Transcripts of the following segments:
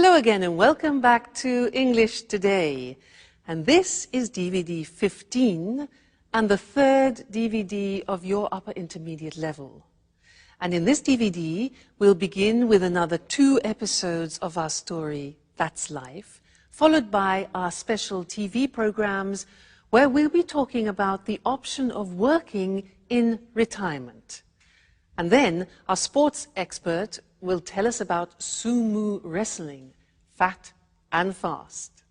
Hello again and welcome back to English Today. And this is DVD 15 and the third DVD of your upper intermediate level. And in this DVD, we'll begin with another 2 episodes of our story, That's Life, followed by our special TV programs where we'll be talking about the option of working in retirement. And then our sports expert will tell us about sumo wrestling, fat and fast.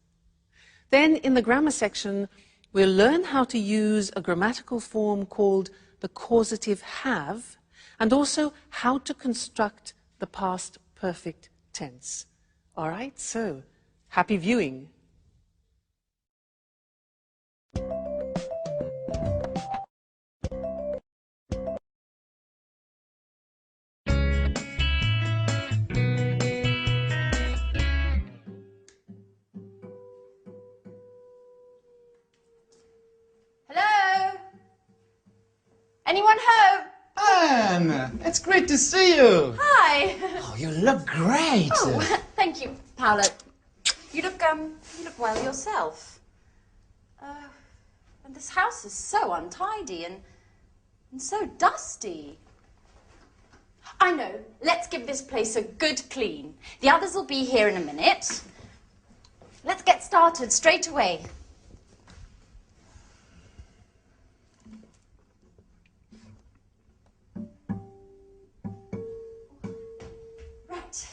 Then in the grammar section, we'll learn how to use a grammatical form called the causative have, and also how to construct the past perfect tense. All right, so happy viewing. Hello? Anyone home? Anne, it's great to see you. Hi. Oh, you look great. Oh, thank you, Paolo. You look well yourself. And this house is so untidy and so dusty. I know. Let's give this place a good clean. The others will be here in a minute. Let's get started straight away. Right.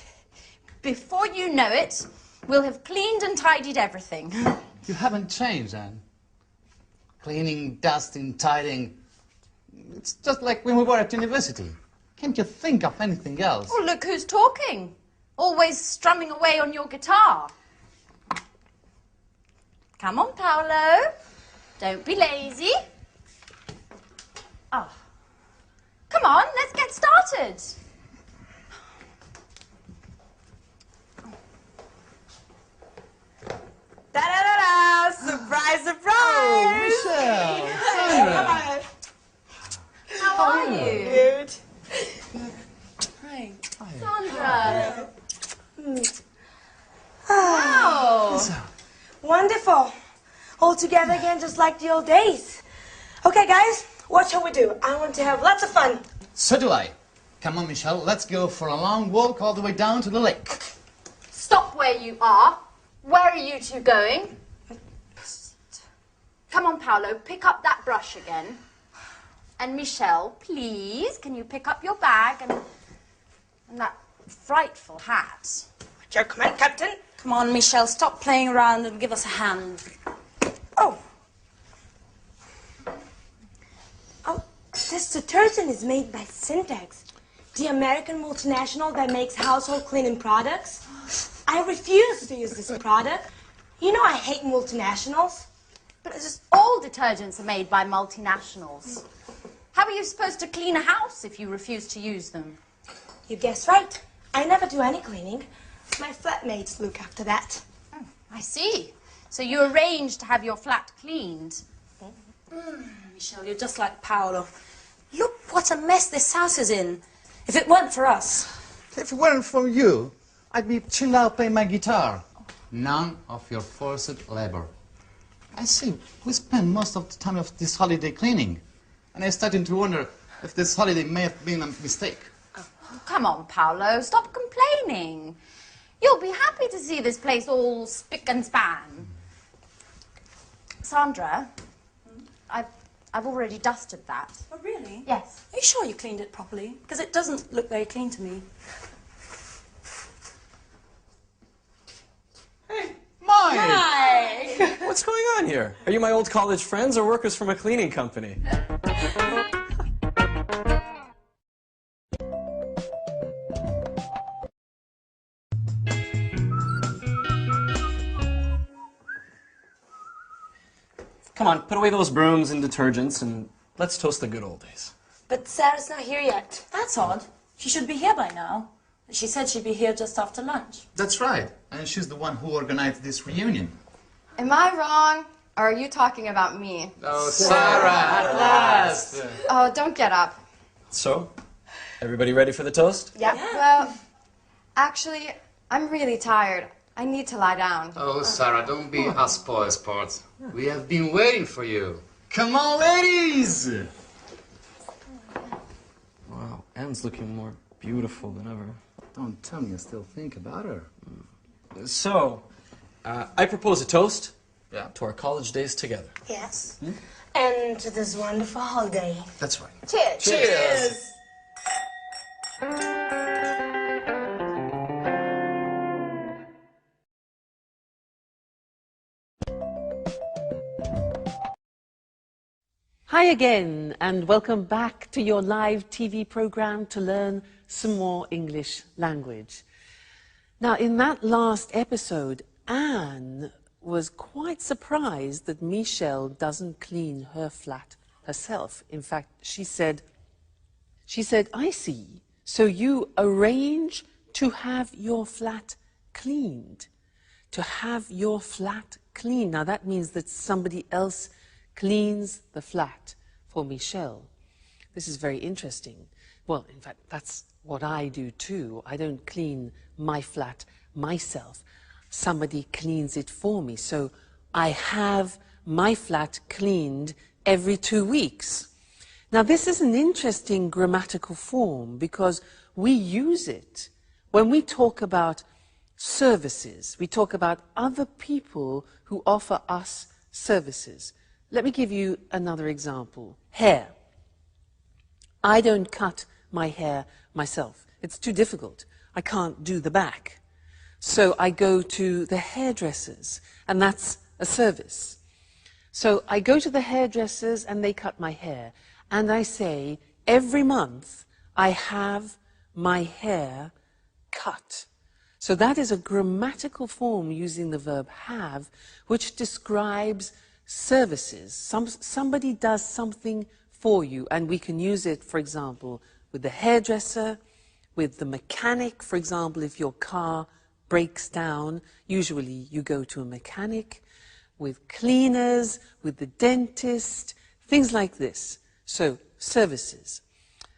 Before you know it, we'll have cleaned and tidied everything. You haven't changed, Anne. Cleaning, dusting, tidying. It's just like when we were at university. Can't you think of anything else? Oh, look who's talking. Always strumming away on your guitar. Come on, Paolo. Don't be lazy. Oh. Come on, let's get started. Da-da-da-da! Surprise, surprise! Oh, Michelle! Sandra! How are you? Good. Hi. Sandra. Wow. Wonderful. All together again, just like the old days. Okay, guys, what shall we do? I want to have lots of fun. So do I. Come on, Michelle, let's go for a long walk all the way down to the lake. Stop where you are. Where are you two going? Come on, Paolo, pick up that brush again. And Michelle, please, can you pick up your bag and that frightful hat? What's your command, Captain? Come on, Michelle, stop playing around and give us a hand. Oh. Oh, this detergent is made by Syntax, the American multinational that makes household cleaning products. I refuse to use this product. You know I hate multinationals. But it's just all detergents are made by multinationals. How are you supposed to clean a house if you refuse to use them? You guessed right. I never do any cleaning. My flatmates look after that. Oh, I see. So you arranged to have your flat cleaned. Michelle, you're just like Paolo. Look what a mess this house is in. If it weren't for us. If it weren't for you, I'd be chilled out playing my guitar. None of your forced labor. I see, we spend most of the time of this holiday cleaning. And I'm starting to wonder if this holiday may have been a mistake. Oh, come on, Paolo, stop complaining. You'll be happy to see this place all spick and span. Sandra, I've already dusted that. Oh, really? Yes. Are you sure you cleaned it properly? Because it doesn't look very clean to me. Mike! Hi! What's going on here? Are you my old college friends or workers from a cleaning company? Come on, put away those brooms and detergents and let's toast the good old days. But Sarah's not here yet. That's odd. She should be here by now. She said she'd be here just after lunch. That's right. And she's the one who organized this reunion. Am I wrong? Or are you talking about me? Oh, Sarah, at last! Oh, don't get up. So, everybody ready for the toast? Yeah. Well, actually, I'm really tired. I need to lie down. Oh, Sarah, don't be a spoil sport. We have been waiting for you. Come on, ladies! Wow, Anne's looking more beautiful than ever. Don't tell me you still think about her. So, I propose a toast Yeah. to our college days together. Yes. And to this wonderful holiday. That's right. Cheers. Cheers! Hi again, and welcome back to your live TV program to learn some more English language. Now, in that last episode, Anne was quite surprised that Michelle doesn't clean her flat herself. In fact, she said, I see, so you arrange to have your flat cleaned. To have your flat cleaned. Now, that means that somebody else cleans the flat for Michelle. This is very interesting. Well, in fact, that's what I do too. I don't clean my flat myself. Somebody cleans it for me. So I have my flat cleaned every 2 weeks. Now, this is an interesting grammatical form because we use it when we talk about services. We talk about other people who offer us services. Let me give you another example. Hair. I don't cut my hair myself. It's too difficult. I can't do the back. So I go to the hairdressers, and that's a service. So I go to the hairdressers and they cut my hair. And I say, every month I have my hair cut. So that is a grammatical form using the verb have, which describes services. Somebody does something for you, and we can use it, for example, with the hairdresser, with the mechanic. For example, if your car breaks down, usually you go to a mechanic, with cleaners, with the dentist, things like this. So, services.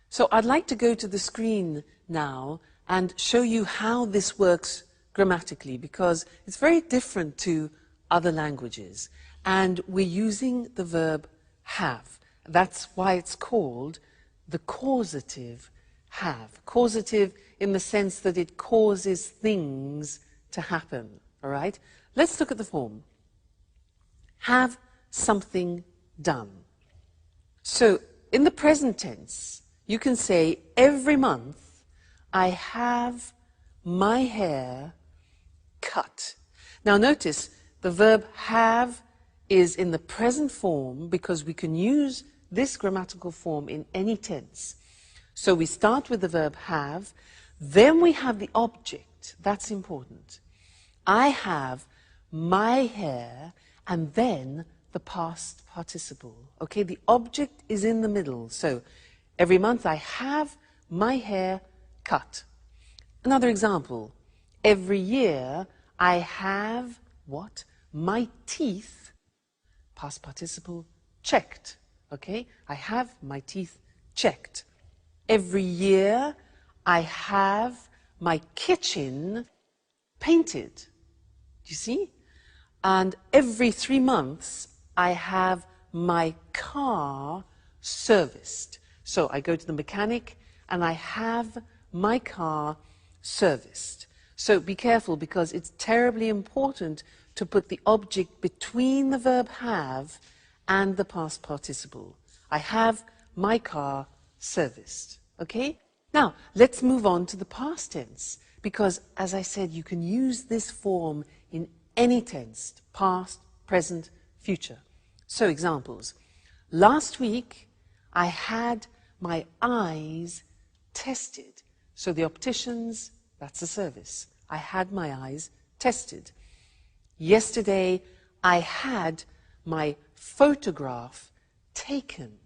So I'd like to go to the screen now and show you how this works grammatically, because it's very different to other languages. And we're using the verb have. That's why it's called the causative have. Causative in the sense that it causes things to happen. All right? Let's look at the form. Have something done. So in the present tense, you can say, every month I have my hair cut. Now notice, the verb have is in the present form because we can use this grammatical form in any tense. So we start with the verb have, then we have the object. That's important. I have my hair, and then the past participle. Okay, the object is in the middle. So every month I have my hair cut. Another example. Every year I have what? My teeth, past participle, checked. Okay, I have my teeth checked. Every year I have my kitchen painted. Do you see? And every 3 months I have my car serviced. So I go to the mechanic and I have my car serviced. So be careful, because it's terribly important to put the object between the verb have and the past participle. I have my car serviced. Okay? Now, let's move on to the past tense, because, as I said, you can use this form in any tense, past, present, future. So, examples. Last week, I had my eyes tested. So the opticians, that's a service. I had my eyes tested. Yesterday, I had my photograph taken.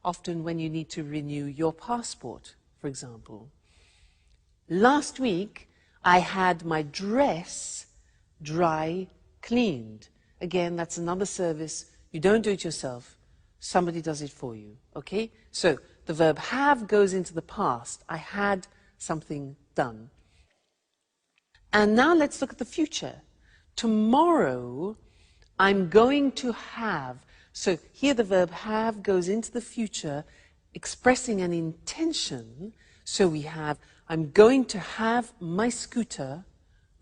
Often when you need to renew your passport, for example. Last week, I had my dress dry cleaned. Again, that's another service. You don't do it yourself. Somebody does it for you. Okay? So the verb have goes into the past. I had something done. And now let's look at the future. Tomorrow, I'm going to have. So here the verb have goes into the future, expressing an intention. So we have, I'm going to have my scooter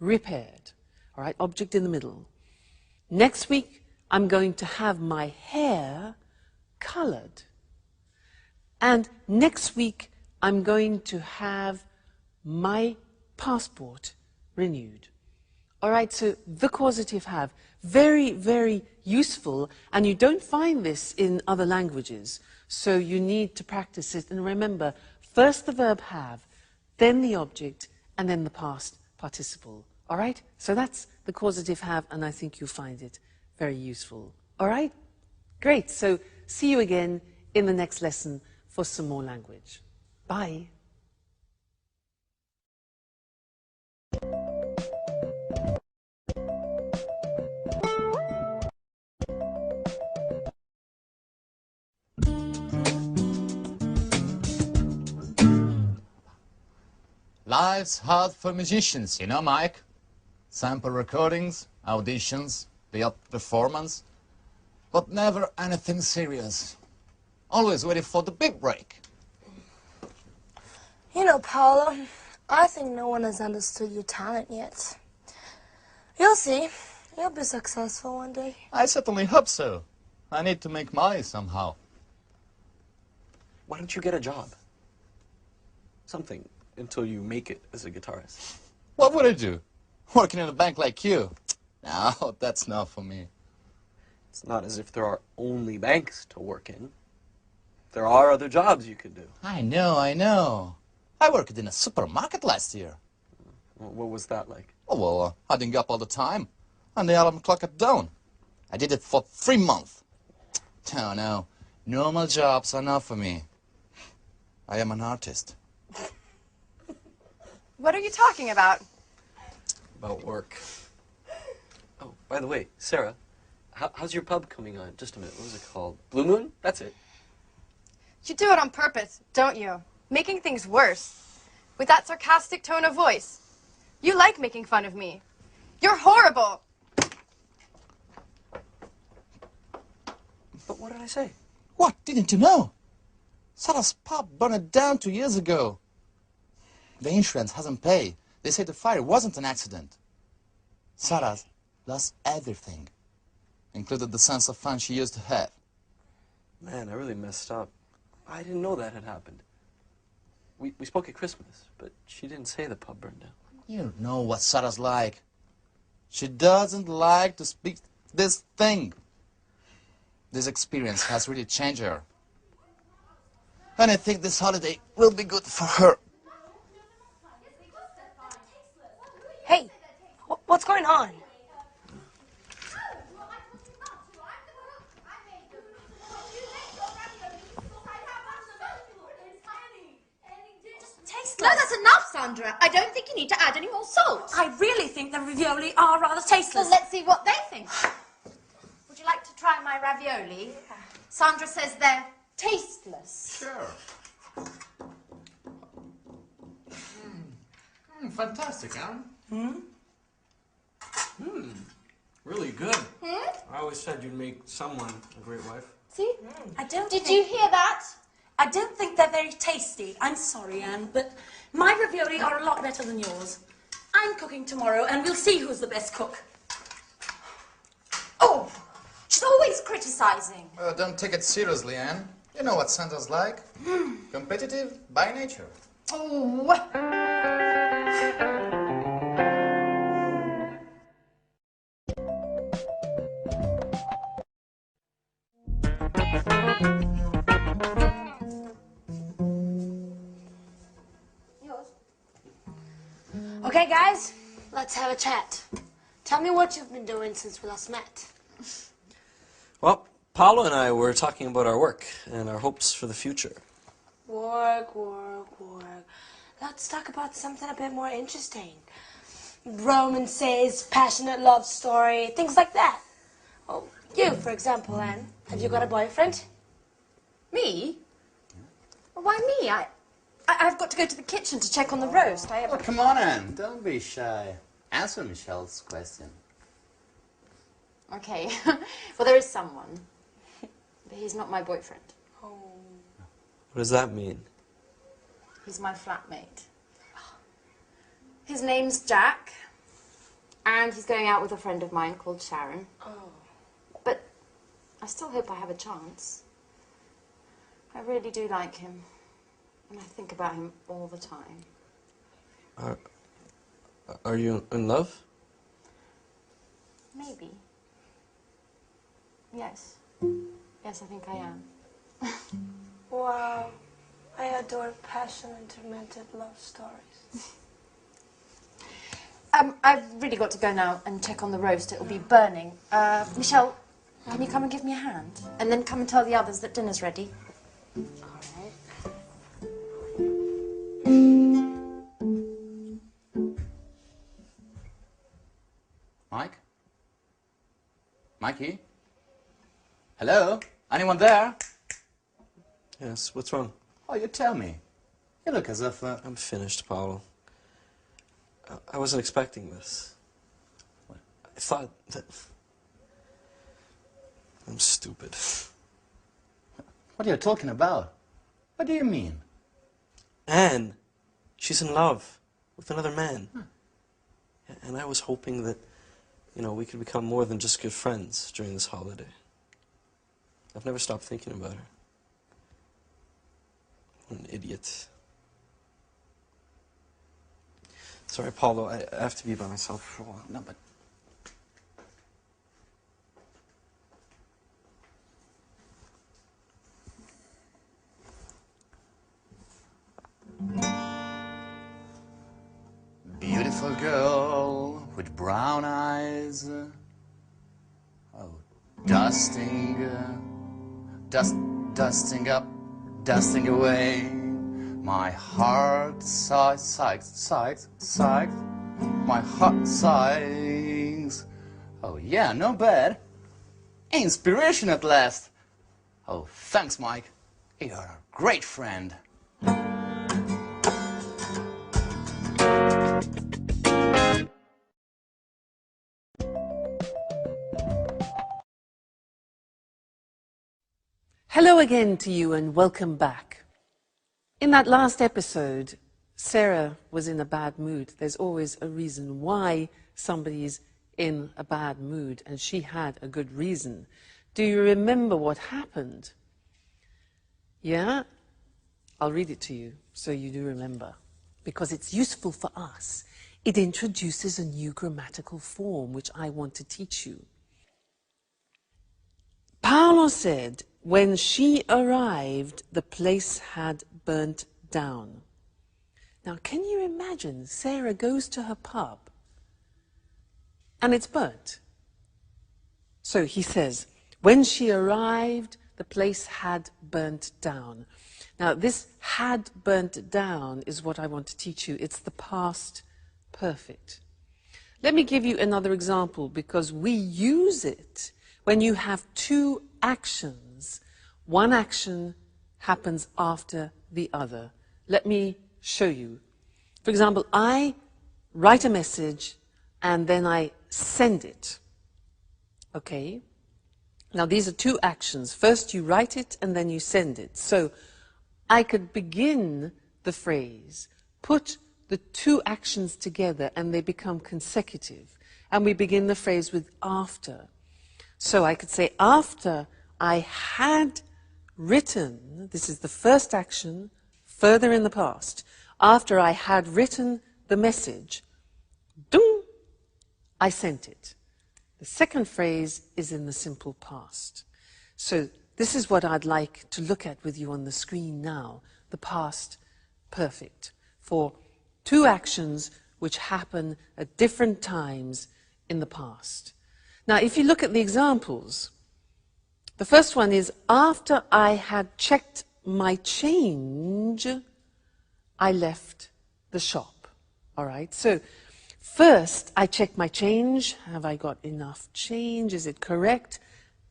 repaired. All right, object in the middle. Next week, I'm going to have my hair colored. And next week, I'm going to have my passport renewed. All right, so the causative have, very, very useful, and you don't find this in other languages, so you need to practice it. And remember, first the verb have, then the object, and then the past participle. All right, so that's the causative have, and I think you'll find it very useful. All right, great. So see you again in the next lesson for some more language. Bye. Life's hard for musicians, you know, Mike. Sample recordings, auditions, the odd performance, but never anything serious. Always waiting for the big break. You know, Paolo, I think no one has understood your talent yet. You'll see. You'll be successful one day. I certainly hope so. I need to make money somehow. Why don't you get a job? Something, until you make it as a guitarist. What would I do? Working in a bank like you? No, that's not for me. It's not as if there are only banks to work in. There are other jobs you could do. I know. I worked in a supermarket last year. What was that like? Oh, well, I didn't get up all the time, and the alarm clock at dawn. I did it for 3 months. Oh, no. Normal jobs are not for me. I am an artist. What are you talking about? About work. Oh, by the way, Sarah, how's your pub coming on? Just a minute, what was it called? Blue Moon? That's it. You do it on purpose, don't you? Making things worse. With that sarcastic tone of voice. You like making fun of me. You're horrible. But what did I say? What? Didn't you know? Sarah's pub burned down 2 years ago. The insurance hasn't paid. They say the fire wasn't an accident. Sarah's lost everything, including the sense of fun she used to have. Man, I really messed up. I didn't know that had happened. We spoke at Christmas, but she didn't say the pub burned down. You know what Sarah's like. She doesn't like to speak this thing. This experience has really changed her. And I think this holiday will be good for her. Hey, what's going on? No, that's enough, Sandra. I don't think you need to add any more salt. I really think the ravioli are rather tasteless. Well, let's see what they think. Would you like to try my ravioli? Sandra says they're tasteless. Sure. Fantastic, huh? Really good. I always said you'd make someone a great wife. See? Did you hear that? I don't think they're very tasty. I'm sorry, Anne, but my ravioli are a lot better than yours. I'm cooking tomorrow, and we'll see who's the best cook. Oh, she's always criticizing. Well, don't take it seriously, Anne. You know what Santa's like. Competitive by nature. Oh. Okay, guys, let's have a chat. Tell me what you've been doing since we last met. Well, Paolo and I were talking about our work and our hopes for the future. Work. Let's talk about something a bit more interesting. Romances, passionate love story, things like that. Oh, you, for example, Anne. Have you got a boyfriend? Me? Well, why me? I've got to go to the kitchen to check on the roast. Oh, come on, Anne. Don't be shy. Answer Michelle's question. Okay. Well, there is someone. But he's not my boyfriend. What does that mean? He's my flatmate. His name's Jack. And he's going out with a friend of mine called Sharon. But I still hope I have a chance. I really do like him. And I think about him all the time. Are you in love? Maybe. Yes. Yes, I think I am. Wow. I adore passion and tormented love stories. I've really got to go now and check on the roast. It'll be burning. Michelle, can you come and give me a hand? And then come and tell the others that dinner's ready. All right. Mike? Mikey? Hello? Anyone there? Yes, what's wrong? Oh, you tell me. You look as if... I'm finished, Paolo. I wasn't expecting this. What? I thought that... I'm stupid. What are you talking about? What do you mean? Anne, she's in love with another man. And I was hoping that, you know, we could become more than just good friends during this holiday. I've never stopped thinking about her. What an idiot. Sorry, Paulo, I have to be by myself for a while. No, but... Beautiful girl with brown eyes. Oh, dusting up, dusting away. My heart sighs. My heart sighs. Oh yeah, no bad. Inspiration at last. Oh, thanks, Mike. You're a great friend. Hello again to you and welcome back. In that last episode, Sarah was in a bad mood. There's always a reason why somebody's in a bad mood, and she had a good reason. Do you remember what happened? Yeah? I'll read it to you so you do remember, because it's useful for us. It introduces a new grammatical form which I want to teach you. Paolo said, when she arrived, the place had burnt down. Now, can you imagine Sarah goes to her pub and it's burnt? So he says, when she arrived, the place had burnt down. Now, this had burnt down is what I want to teach you. It's the past perfect. Let me give you another example, because we use it when you have two actions. One action happens after the other. Let me show you. For example, I write a message and then I send it. Okay? Now, these are two actions. First you write it and then you send it. So I could begin the phrase, put the two actions together and they become consecutive. And we begin the phrase with after. So I could say, after I had written, this is the first action, further in the past. After I had written the message, ding, I sent it. The second phrase is in the simple past. So this is what I'd like to look at with you on the screen now, the past perfect, for two actions which happen at different times in the past. Now, if you look at the examples, the first one is, after I had checked my change, I left the shop. All right, so first I check my change. Have I got enough change? Is it correct?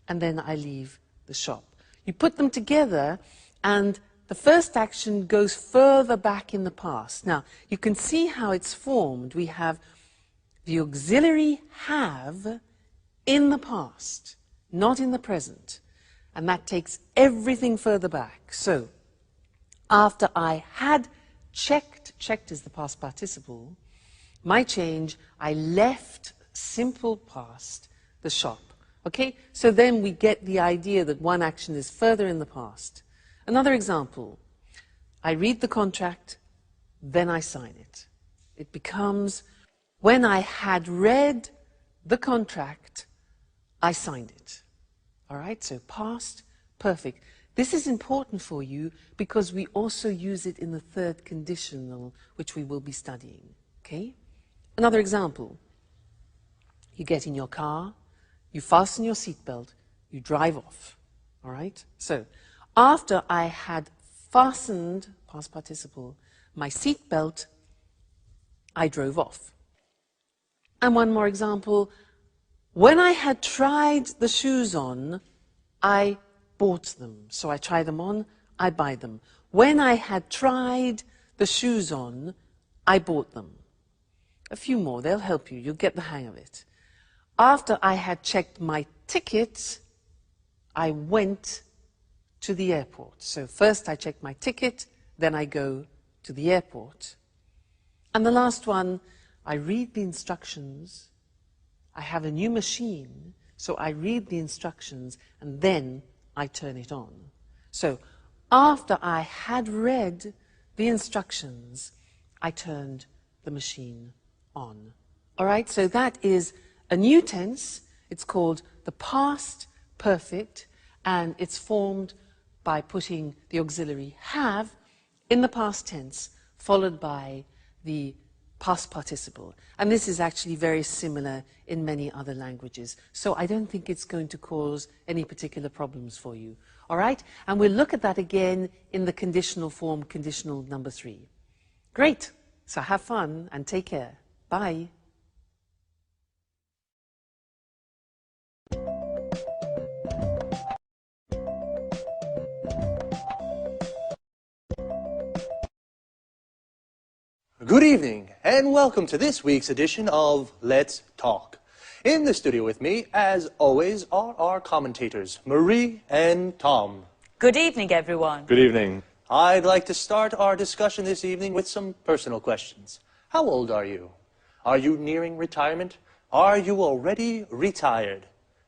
And then I leave the shop. You put them together and the first action goes further back in the past. Now, you can see how it's formed. We have the auxiliary have in the past, not in the present. And that takes everything further back. So, after I had checked is the past participle, my change, I left, simple past, the shop. Okay? So then we get the idea that one action is further in the past. Another example, I read the contract, then I sign it. It becomes, when I had read the contract, I signed it. All right? So past, perfect. This is important for you because we also use it in the third conditional, which we will be studying. Okay? Another example. You get in your car, you fasten your seatbelt, you drive off. All right? So, after I had fastened, past participle, my seatbelt, I drove off. And one more example. When I had tried the shoes on, I bought them. So I try them on, I buy them. When I had tried the shoes on, I bought them. A few more, they'll help you. You'll get the hang of it. After I had checked my ticket, I went to the airport. So first I check my ticket, then I go to the airport. And the last one, I read the instructions. I have a new machine, so I read the instructions, and then I turn it on. So after I had read the instructions, I turned the machine on. All right, so that is a new tense. It's called the past perfect, and it's formed by putting the auxiliary have in the past tense, followed by the past participle. And this is actually very similar in many other languages. So I don't think it's going to cause any particular problems for you. All right? And we'll look at that again in the conditional form, conditional number 3. Great. So have fun and take care. Bye. Good evening, and welcome to this week's edition of Let's Talk. In the studio with me, as always, are our commentators, Marie and Tom. Good evening, everyone. Good evening. I'd like to start our discussion this evening with some personal questions. How old are you? Are you nearing retirement? Are you already retired?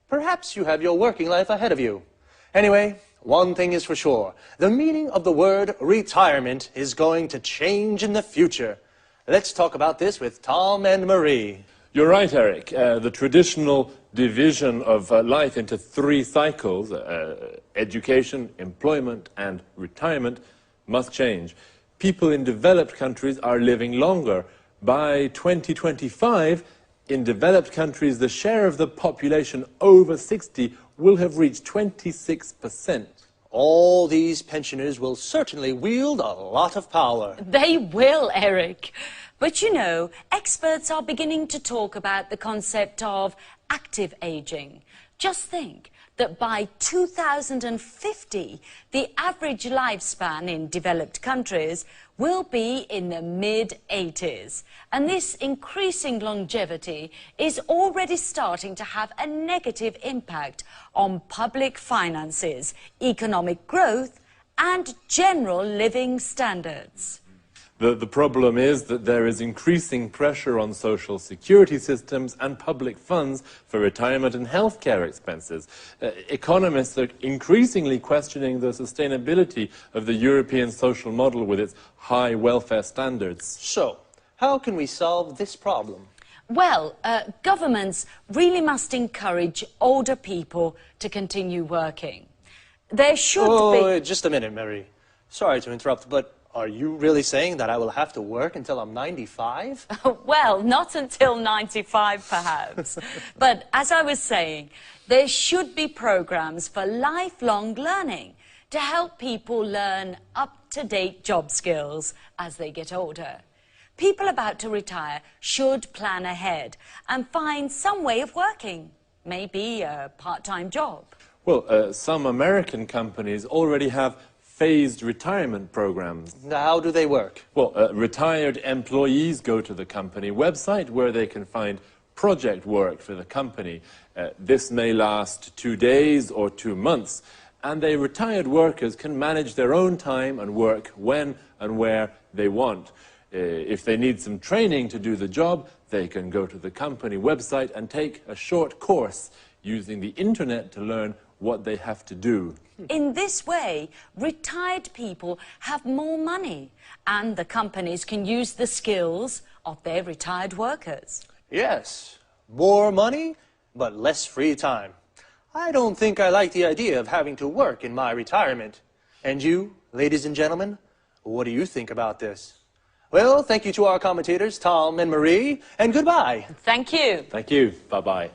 Perhaps you have your working life ahead of you. Anyway, one thing is for sure. The meaning of the word retirement is going to change in the future. Let's talk about this with Tom and Marie. You're right, Eric. The traditional division of life into 3 cycles, education, employment, and retirement, must change. People in developed countries are living longer. By 2025, in developed countries, the share of the population over 60 will have reached 26%. All these pensioners will certainly wield a lot of power. They will, Eric. But you know, experts are beginning to talk about the concept of active aging. Just think that by 2050, the average lifespan in developed countries will be in the mid-80s. And this increasing longevity is already starting to have a negative impact on public finances, economic growth, and general living standards. The problem is that there is increasing pressure on social security systems and public funds for retirement and healthcare expenses. Economists are increasingly questioning the sustainability of the European social model with its high welfare standards. So, how can we solve this problem? Well, governments really must encourage older people to continue working. There should be... Just a minute, Mary. Sorry to interrupt, but are you really saying that I will have to work until I'm 95? Well, not until 95, perhaps. But as I was saying, there should be programs for lifelong learning to help people learn up-to-date job skills as they get older. People about to retire should plan ahead and find some way of working, maybe a part-time job. Well, some American companies already have phased retirement programs. How do they work? Well, retired employees go to the company website where they can find project work for the company. This may last 2 days or 2 months, and the retired workers can manage their own time and work when and where they want. If they need some training to do the job, they can go to the company website and take a short course using the internet to learn what they have to do. In this way, retired people have more money, and the companies can use the skills of their retired workers. Yes, more money, but less free time. I don't think I like the idea of having to work in my retirement. And you, ladies and gentlemen, what do you think about this? Well, thank you to our commentators, Tom and Marie, and goodbye. Thank you. Thank you. Bye-bye.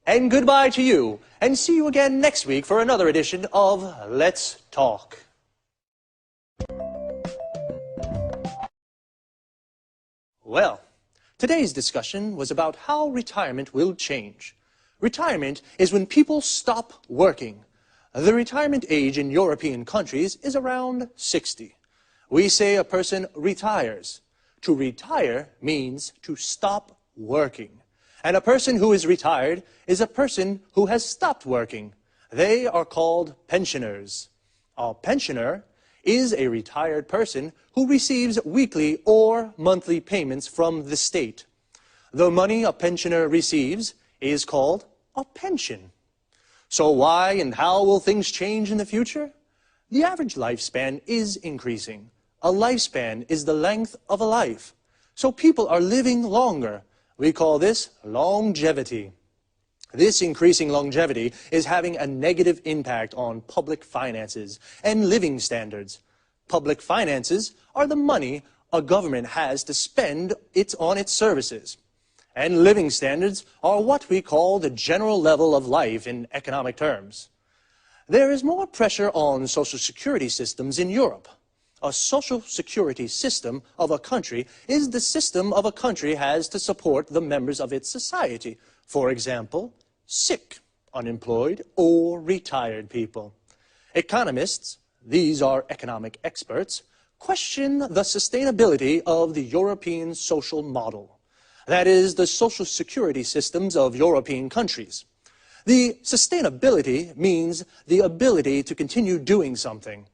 And goodbye to you, and see you again next week for another edition of Let's Talk. Well, today's discussion was about how retirement will change. Retirement is when people stop working. The retirement age in European countries is around 60. We say a person retires. To retire means to stop working. And a person who is retired is a person who has stopped working. They are called pensioners. A pensioner is a retired person who receives weekly or monthly payments from the state. The money a pensioner receives is called a pension. So why and how will things change in the future? The average lifespan is increasing. A lifespan is the length of a life. So people are living longer. We call this longevity. This increasing longevity is having a negative impact on public finances and living standards. Public finances are the money a government has to spend on its services. And living standards are what we call the general level of life in economic terms. There is more pressure on social security systems in Europe. A social security system of a country is the system of a country has to support the members of its society. For example, sick, unemployed, or retired people. Economists, these are economic experts, question the sustainability of the European social model. That is, the social security systems of European countries. The sustainability means the ability to continue doing something.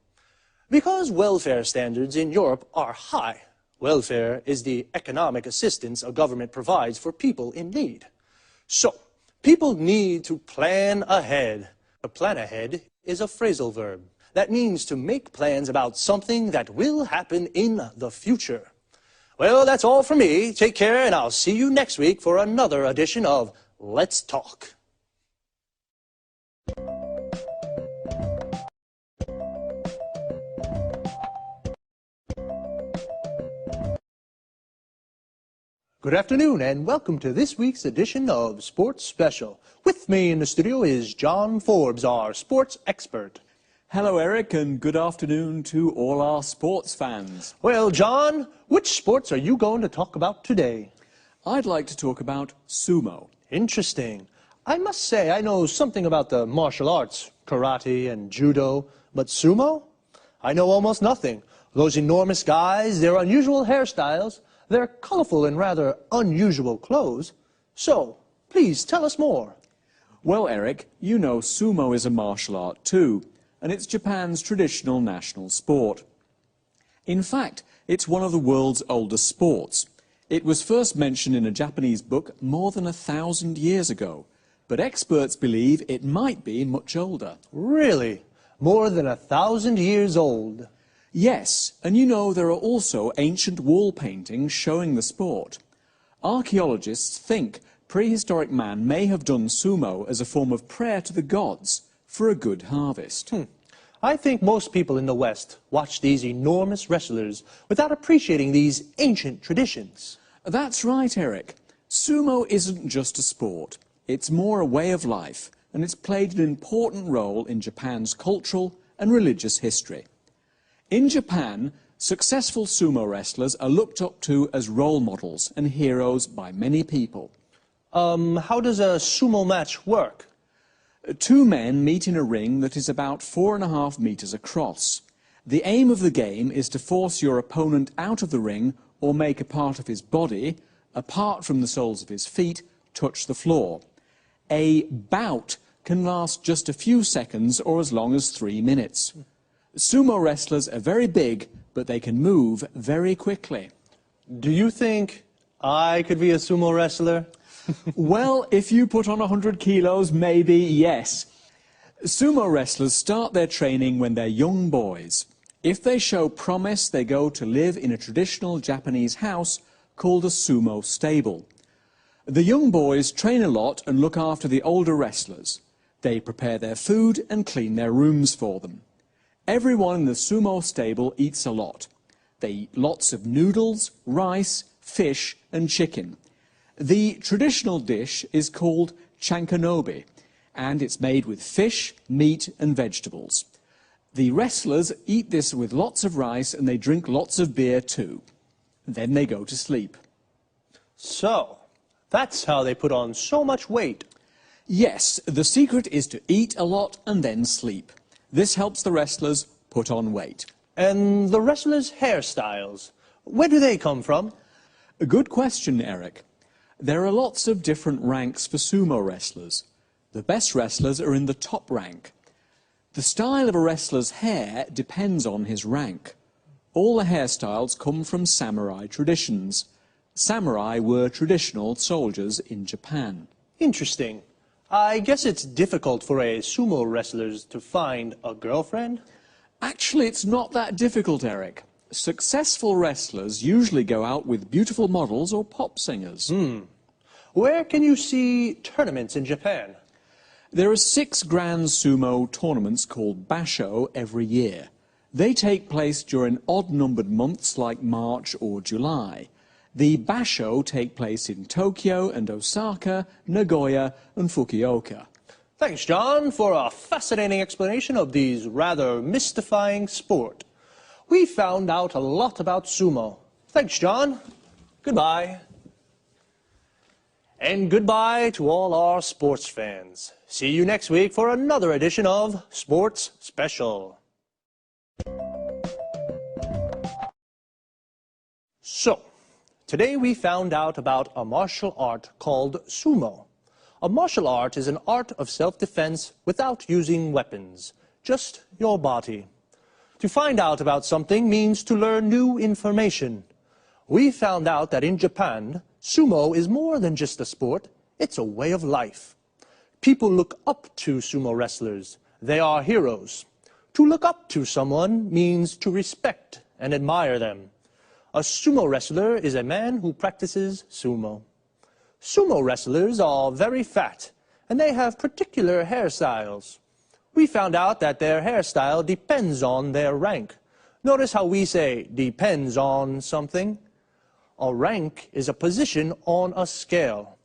Because welfare standards in Europe are high, welfare is the economic assistance a government provides for people in need. So, people need to plan ahead. To plan ahead is a phrasal verb. That means to make plans about something that will happen in the future. Well, that's all from me. Take care, and I'll see you next week for another edition of Let's Talk. Good afternoon, and welcome to this week's edition of Sports Special. With me in the studio is John Forbes, our sports expert. Hello, Eric, and good afternoon to all our sports fans. Well, John, which sports are you going to talk about today? I'd like to talk about sumo. Interesting. I must say I know something about the martial arts, karate and judo, but sumo? I know almost nothing. Those enormous guys, their unusual hairstyles, their colorful and rather unusual clothes. So, please tell us more. Well, Eric, you know sumo is a martial art too, and it's Japan's traditional national sport. In fact, it's one of the world's oldest sports. It was first mentioned in a Japanese book more than 1,000 years ago, but experts believe it might be much older. Really? More than 1,000 years old? Yes, and you know there are also ancient wall paintings showing the sport. Archaeologists think prehistoric man may have done sumo as a form of prayer to the gods for a good harvest. I think most people in the West watch these enormous wrestlers without appreciating these ancient traditions. That's right, Eric. Sumo isn't just a sport. It's more a way of life, and it's played an important role in Japan's cultural and religious history. In Japan, successful sumo wrestlers are looked up to as role models and heroes by many people. How does a sumo match work? Two men meet in a ring that is about 4.5 meters across. The aim of the game is to force your opponent out of the ring or make a part of his body, apart from the soles of his feet, touch the floor. A bout can last just a few seconds or as long as 3 minutes. Sumo wrestlers are very big, but they can move very quickly. Do you think I could be a sumo wrestler? Well, if you put on 100 kilos, maybe yes. Sumo wrestlers start their training when they're young boys. If they show promise, they go to live in a traditional Japanese house called a sumo stable. The young boys train a lot and look after the older wrestlers. They prepare their food and clean their rooms for them. Everyone in the sumo stable eats a lot. They eat lots of noodles, rice, fish and chicken. The traditional dish is called chankanobi, and it's made with fish, meat and vegetables. The wrestlers eat this with lots of rice and they drink lots of beer too. Then they go to sleep. So, that's how they put on so much weight. Yes, the secret is to eat a lot and then sleep. This helps the wrestlers put on weight. And the wrestlers' hairstyles, where do they come from? A good question, Eric. There are lots of different ranks for sumo wrestlers. The best wrestlers are in the top rank. The style of a wrestler's hair depends on his rank. All the hairstyles come from samurai traditions. Samurai were traditional soldiers in Japan. Interesting. I guess it's difficult for a sumo wrestler to find a girlfriend? Actually, it's not that difficult, Eric. Successful wrestlers usually go out with beautiful models or pop singers. Where can you see tournaments in Japan? There are 6 grand sumo tournaments called basho every year. They take place during odd-numbered months like March or July. The basho take place in Tokyo and Osaka, Nagoya and Fukuoka. Thanks, John, for a fascinating explanation of these rather mystifying sport. We found out a lot about sumo. Thanks, John. Goodbye. And goodbye to all our sports fans. See you next week for another edition of Sports Special. So, today we found out about a martial art called sumo. A martial art is an art of self-defense without using weapons, just your body. To find out about something means to learn new information. We found out that in Japan, sumo is more than just a sport, it's a way of life. People look up to sumo wrestlers. They are heroes. To look up to someone means to respect and admire them. A sumo wrestler is a man who practices sumo. Sumo wrestlers are very fat, and they have particular hairstyles. We found out that their hairstyle depends on their rank. Notice how we say depends on something. A rank is a position on a scale.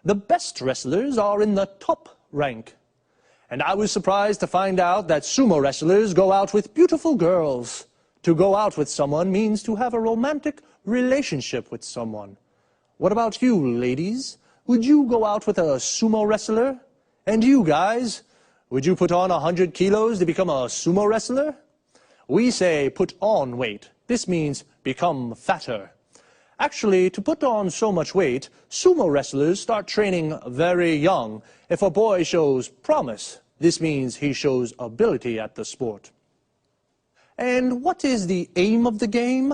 The best wrestlers are in the top rank. And I was surprised to find out that sumo wrestlers go out with beautiful girls. To go out with someone means to have a romantic relationship with someone. What about you, ladies? Would you go out with a sumo wrestler? And you guys? Would you put on 100 kilos to become a sumo wrestler? We say put on weight. This means become fatter. Actually, to put on so much weight, sumo wrestlers start training very young. If a boy shows promise, this means he shows ability at the sport. And what is the aim of the game?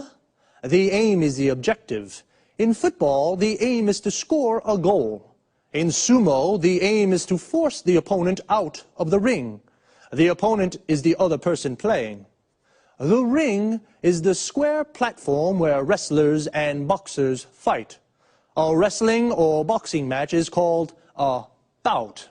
The aim is the objective. In football, the aim is to score a goal. In sumo, the aim is to force the opponent out of the ring. The opponent is the other person playing. The ring is the square platform where wrestlers and boxers fight. A wrestling or boxing match is called a bout.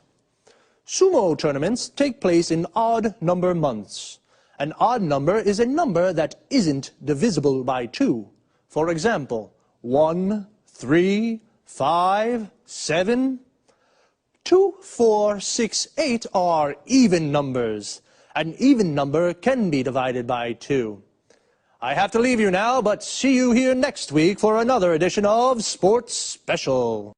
Sumo tournaments take place in odd number months. An odd number is a number that isn't divisible by 2. For example, 1, 3, 5, 7. 2, 4, 6, 8 are even numbers. An even number can be divided by 2. I have to leave you now, but see you here next week for another edition of Sports Special.